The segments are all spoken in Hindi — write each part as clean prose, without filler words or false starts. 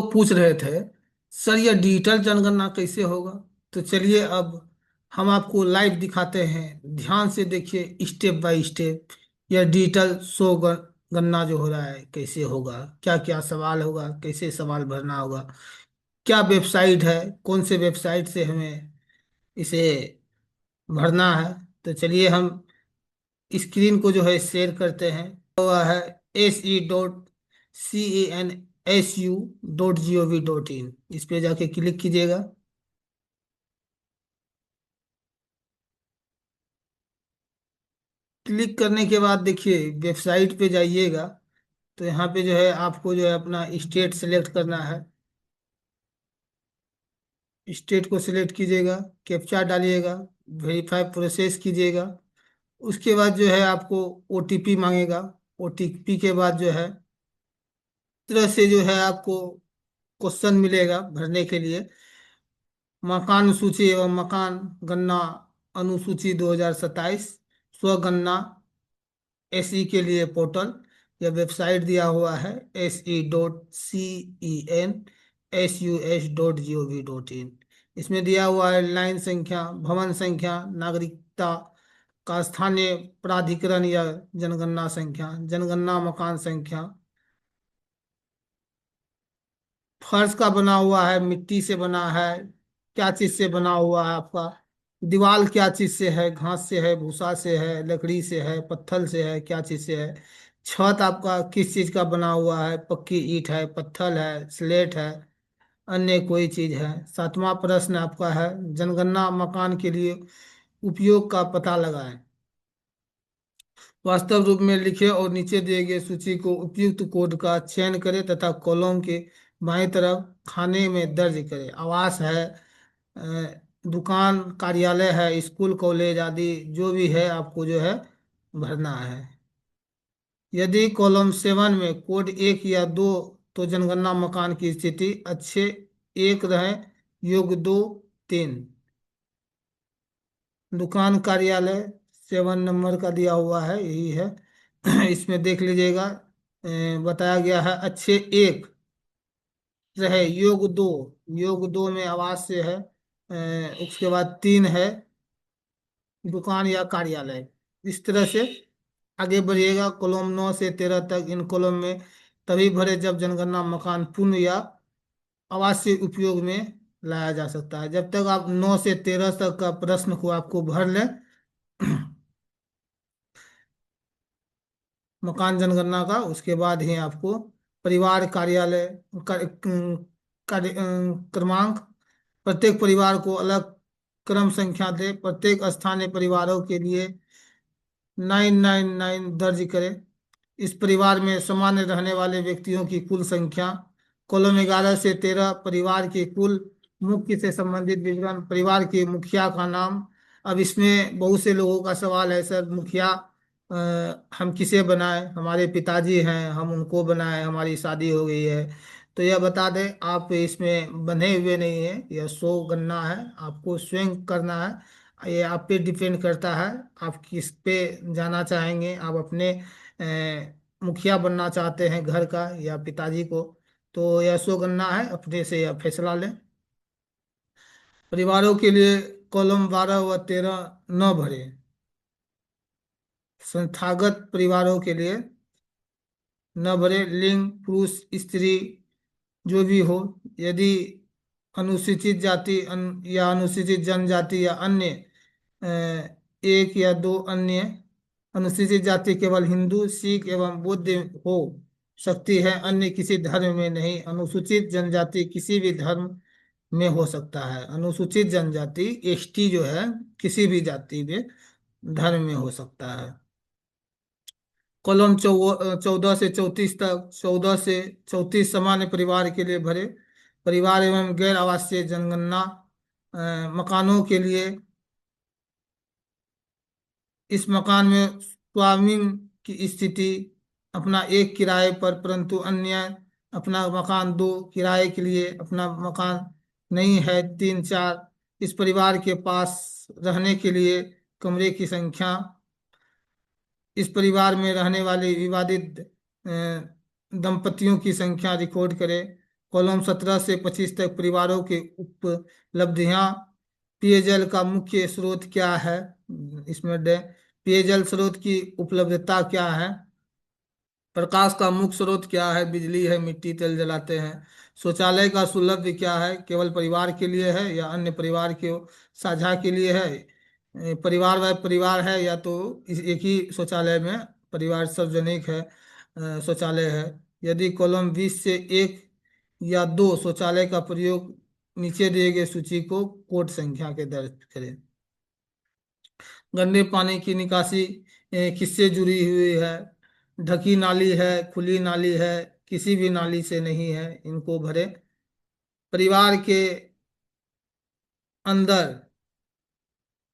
पूछ रहे थे, सर ये डिजिटल जनगणना कैसे होगा। तो चलिए अब हम आपको लाइव दिखाते हैं, ध्यान से देखिए स्टेप बाय स्टेप। यह डिजिटल गणना जो हो रहा है कैसे होगा, क्या क्या सवाल होगा, कैसे सवाल भरना होगा, क्या वेबसाइट है, कौन से वेबसाइट से हमें इसे भरना है। तो चलिए हम स्क्रीन को जो है शेयर करते हैं। हुआ है se.cansu.gov.in, इस पे जाके क्लिक कीजिएगा। क्लिक करने के बाद देखिए वेबसाइट पे जाइएगा। तो यहाँ पे जो है आपको जो है अपना स्टेट सेलेक्ट करना है। स्टेट को सिलेक्ट कीजिएगा, कैप्चा डालिएगा, वेरीफाई प्रोसेस कीजिएगा। उसके बाद जो है आपको ओटीपी मांगेगा। ओटीपी के बाद जो है इस तरह से जो है आपको क्वेश्चन मिलेगा भरने के लिए। मकान सूची एवं मकान गणना अनुसूची 2027 स्वगणना एसई के लिए पोर्टल या वेबसाइट दिया हुआ है se.cen.sus.gov.in। इसमें दिया हुआ है लाइन संख्या, भवन संख्या, नागरिकता का स्थानीय प्राधिकरण या जनगणना संख्या, जनगणना मकान संख्या, फर्श का बना हुआ है, मिट्टी से बना है, क्या चीज से बना हुआ है आपका, दीवार क्या चीज से है, घास से है, भूसा से है, लकड़ी से है, पत्थर से है, क्या चीज से है, छत आपका किस चीज का बना हुआ है, पक्की ईंट है, पत्थर है, स्लेट है, अन्य कोई चीज है। सातवां प्रश्न आपका है जनगणना मकान के लिए उपयोग का पता लगाएं। वास्तव रूप में लिखें और नीचे दिए गए सूची को उपयुक्त कोड का चयन करें तथा कॉलम के बाईं तरफ खाने में दर्ज करें। आवास है, दुकान, कार्यालय है, स्कूल कॉलेज आदि जो भी है आपको जो है भरना है। यदि कॉलम 7 में कोड 1 या 2, तो जनगणना मकान की स्थिति अच्छे 1 रहे, योग 2 3। दुकान कार्यालय 7 नंबर का दिया हुआ है, यही है। इसमें देख लीजिएगा, बताया गया है अच्छे 1 रहे, योग 2 में आवास से है। उसके बाद 3 है दुकान या कार्यालय। इस तरह से आगे बढ़िएगा। कॉलम 9 से 13 तक इन कॉलम में तभी भरे जब जनगणना मकान पूर्ण या आवासीय उपयोग में लाया जा सकता है। जब तक आप 9 से 13 तक का प्रश्न को आपको भर लें, मकान जनगणना का, उसके बाद ही आपको परिवार कार्यालय क्रमांक, प्रत्येक परिवार को अलग क्रम संख्या दे, प्रत्येक स्थानीय परिवारों के लिए 999 दर्ज करें। इस परिवार में सामान्य रहने वाले व्यक्तियों की कुल संख्या। कॉलम 11 से 13 परिवार के कुल मुख्य से संबंधित विवरण, परिवार के मुखिया का नाम। अब इसमें बहुत से लोगों का सवाल है, सर मुखिया हम किसे बनाएं, हमारे पिताजी हैं हम उनको बनाएं, हमारी शादी हो गई है। तो यह बता दें आप इसमें बंधे हुए नहीं हैं, यह स्व गणना है, आपको स्वयं करना है। ये आप पे डिपेंड करता है आप किस पे जाना चाहेंगे। आप अपने मुखिया बनना चाहते हैं घर का या पिताजी को, तो यह स्व गणना है, अपने से यह फैसला लें। परिवारों के लिए कॉलम 12 व 13 न भरें। संस्थागत परिवारों के लिए न भरे, लिंग पुरुष स्त्री जो भी हो। यदि अनुसूचित जाति या अनुसूचित जनजाति या अन्य 1 या 2 अन्य अनुसूचित जाति केवल हिंदू, सिख एवं बौद्ध हो सकती है, अन्य किसी धर्म में नहीं। अनुसूचित जनजाति किसी भी धर्म में हो सकता है। अनुसूचित जनजाति एसटी जो है किसी भी जाति में धर्म में हो सकता है। कॉलम 14 से 34 तक, 14 से 34 सामान्य परिवार के लिए भरे। परिवार एवं गैर आवासीय जनगणना मकानों के लिए, इस मकान में स्वामित्व की स्थिति, अपना एक किराए पर परंतु अन्य अपना मकान, 2 किराए के लिए अपना मकान नहीं है, 3 4। इस परिवार के पास रहने के लिए कमरे की संख्या। इस परिवार में रहने वाले विवादित दंपतियों की संख्या रिकॉर्ड करें। कॉलम 17 से 25 तक परिवारों की उपलब्धियां। पेयजल का मुख्य स्रोत क्या है? इसमें डे पेयजल स्रोत की उपलब्धता क्या है? प्रकाश का मुख्य स्रोत क्या है? बिजली है, मिट्टी, तेल जलाते हैं। शौचालय का सुलभ क्या है? केवल परिवार के लिए है या अन्य परिवार के साझा के लिए है? परिवार वाय परिवार है या तो इस एक ही शौचालय में परिवार सार्वजनिक है शौचालय है। यदि कॉलम 20 से 1 या 2 शौचालय का प्रयोग, नीचे दिए गए सूची को कोड संख्या के दर्ज करें। गंदे पानी की निकासी किससे जुड़ी हुई है? ढकी नाली है, खुली नाली है, किसी भी नाली से नहीं है, इनको भरे। परिवार के अंदर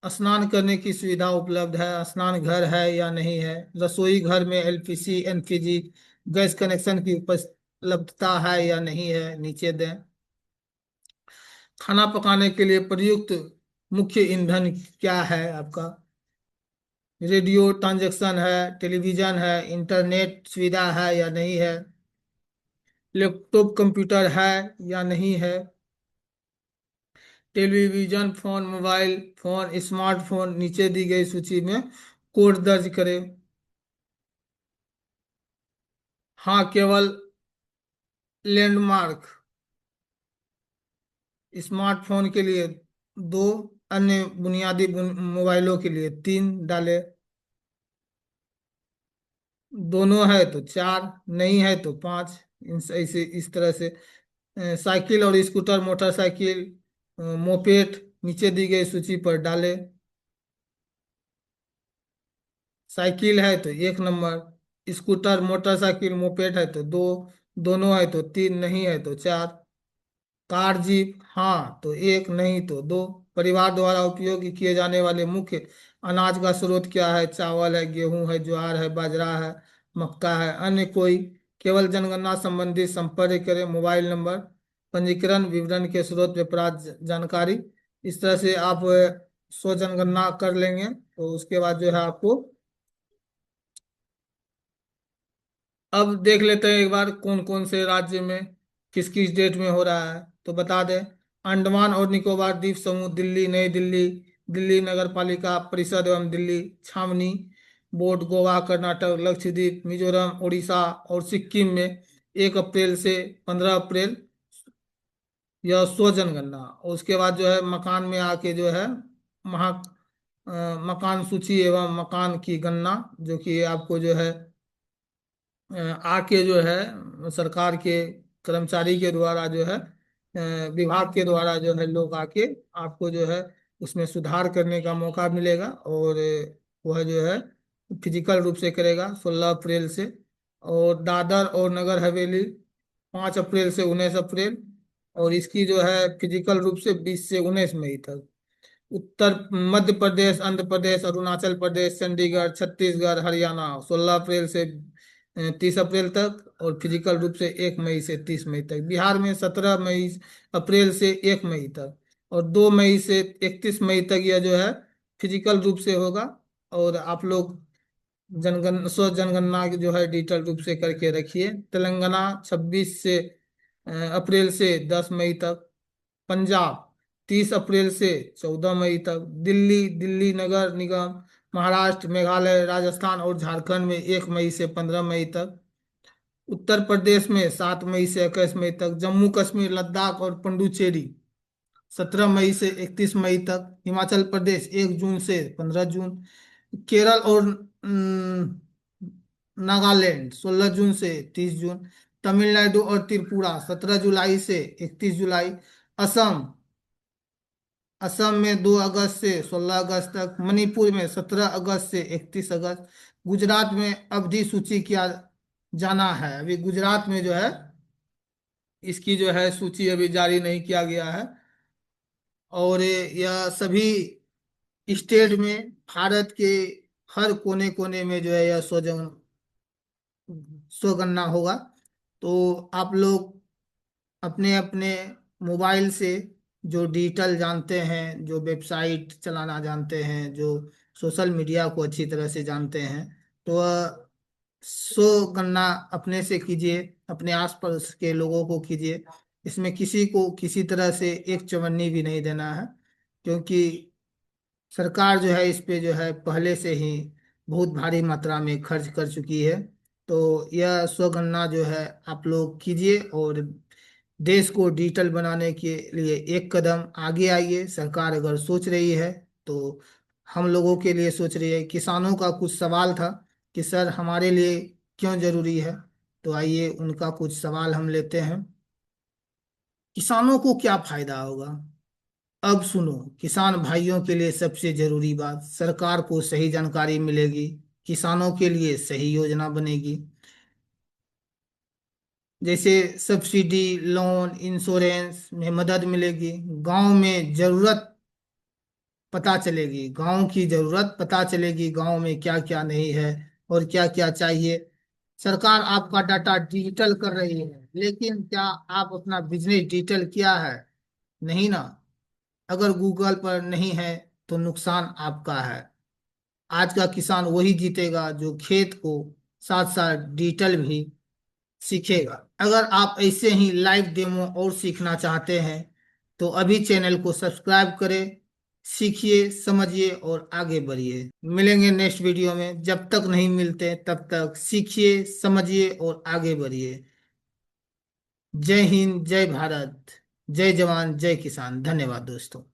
स्नान करने की सुविधा उपलब्ध है, स्नान घर है या नहीं है? रसोई घर में एलपीजी एनपीजी गैस कनेक्शन की उपलब्धता है या नहीं है, नीचे दें। खाना पकाने के लिए प्रयुक्त मुख्य ईंधन क्या है आपका? रेडियो ट्रांजैक्शन है, टेलीविजन है, इंटरनेट सुविधा है या नहीं है, लैपटॉप कंप्यूटर है या नहीं है, television, phone, mobile phone, smartphone, नीचे दी गई सूची में कोड दर्ज करें। हाँ, केवल लैंडमार्क। स्मार्टफोन के लिए 2, अन्य बुनियादी मोबाइलों के लिए 3 डाले। दोनों है तो 4, नहीं है तो 5। ऐसे इस तरह से साइकिल और स्कूटर, मोटरसाइकिल, मोपेड, नीचे दी गई सूची पर डाले। साइकिल है तो 1 नंबर, स्कूटर, मोटरसाइकिल, मोपेड है तो 2, दोनों है तो 3, नहीं है तो 4। कार, जीप, हाँ तो 1, नहीं तो 2। परिवार द्वारा उपयोग किए जाने वाले मुख्य अनाज का स्रोत क्या है? चावल है, गेहूं है, ज्वार है, बाजरा है, मक्का है, अन्य कोई? केवल जनगणना संबंधी संपर्क करें। मोबाइल नंबर, पंजीकरण विवरण के स्रोत पे प्राप्त जानकारी। इस तरह से आप स्व जनगणना कर लेंगे तो उसके बाद जो है आपको। अब देख लेते हैं एक बार कौन कौन से राज्य में किस किस डेट में हो रहा है, तो बता दें। अंडमान और निकोबार द्वीप समूह, दिल्ली, नई दिल्ली, दिल्ली नगर पालिका परिषद एवं दिल्ली छावनी बोर्ड, गोवा, कर्नाटक, लक्षद्वीप, मिजोरम, उड़ीसा और सिक्किम में 1 अप्रैल से 15 अप्रैल यह स्व जनगणना। और उसके बाद जो है मकान में आके जो है महा मकान सूची एवं मकान की गणना, जो कि आपको जो है आके जो है सरकार के कर्मचारी के द्वारा जो है विभाग के द्वारा जो है लोग आके आपको जो है उसमें सुधार करने का मौका मिलेगा। और वह जो है फिजिकल रूप से करेगा 16 अप्रैल से। और दादर और नगर हवेली 5 अप्रैल से 19 अप्रैल। और इसकी जो है फिजिकल रूप से 20 से 19 मई तक। उत्तर मध्य प्रदेश, आंध्र प्रदेश, अरुणाचल प्रदेश, चंडीगढ़, छत्तीसगढ़, हरियाणा 16 अप्रैल से 30 अप्रैल तक। और फिजिकल रूप से 1 मई से 30 मई तक। बिहार में 17 अप्रैल से 1 मई तक। और 2 मई से 31 मई तक यह जो है फिजिकल रूप से होगा। और आप लोग स्व जनगणना की जो है डिजिटल रूप से करके रखिए। तेलंगाना 26 अप्रैल से 10 मई तक। पंजाब 30 अप्रैल से 14 मई तक। दिल्ली, दिल्ली नगर निगम, महाराष्ट्र, मेघालय, राजस्थान और झारखंड में 1 मई से 15 मई तक। उत्तर प्रदेश में 7 मई से 21 मई तक। जम्मू कश्मीर, लद्दाख और पुडुचेरी 17 मई से 31 मई तक। हिमाचल प्रदेश 1 जून से 15 जून। केरल और नागालैंड 16 जून से 30 जून। तमिलनाडु और त्रिपुरा 17 जुलाई से 31 जुलाई। असम असम में 2 अगस्त से 16 अगस्त तक। मणिपुर में 17 अगस्त से 31 अगस्त। गुजरात में अवधि सूची किया जाना है। अभी गुजरात में जो है इसकी जो है सूची अभी जारी नहीं किया गया है। और यह सभी स्टेट में भारत के हर कोने कोने में जो है यह स्वगणना होगा। तो आप लोग अपने अपने मोबाइल से जो डिजिटल जानते हैं, जो वेबसाइट चलाना जानते हैं, जो सोशल मीडिया को अच्छी तरह से जानते हैं, तो गणना अपने से कीजिए, अपने आसपास के लोगों को कीजिए। इसमें किसी को किसी तरह से एक चवन्नी भी नहीं देना है, क्योंकि सरकार जो है इस पे जो है पहले से ही बहुत भारी मात्रा में खर्च कर चुकी है। तो यह स्वगणना जो है आप लोग कीजिए, और देश को डिजिटल बनाने के लिए एक कदम आगे आइए। सरकार अगर सोच रही है तो हम लोगों के लिए सोच रही है। किसानों का कुछ सवाल था कि सर हमारे लिए क्यों जरूरी है, तो आइए उनका कुछ सवाल हम लेते हैं। किसानों को क्या फायदा होगा? अब सुनो, किसान भाइयों के लिए सबसे जरूरी बात, सरकार को सही जानकारी मिलेगी, किसानों के लिए सही योजना बनेगी। जैसे सब्सिडी, लोन, इंश्योरेंस में मदद मिलेगी। गांव में जरूरत पता चलेगी, गांव की जरूरत पता चलेगी, गांव में क्या क्या नहीं है और क्या क्या चाहिए। सरकार आपका डाटा डिजिटल कर रही है, लेकिन क्या आप अपना बिजनेस डिजिटल किया है? नहीं ना। अगर गूगल पर नहीं है तो नुकसान आपका है। आज का किसान वही जीतेगा जो खेत को साथ साथ डिजिटल भी सीखेगा। अगर आप ऐसे ही लाइव डेमो और सीखना चाहते हैं तो अभी चैनल को सब्सक्राइब करें। सीखिए, समझिए और आगे बढ़िए। मिलेंगे नेक्स्ट वीडियो में। जब तक नहीं मिलते तब तक सीखिए, समझिए और आगे बढ़िए। जय हिंद, जय भारत, जय जवान, जय किसान। धन्यवाद दोस्तों।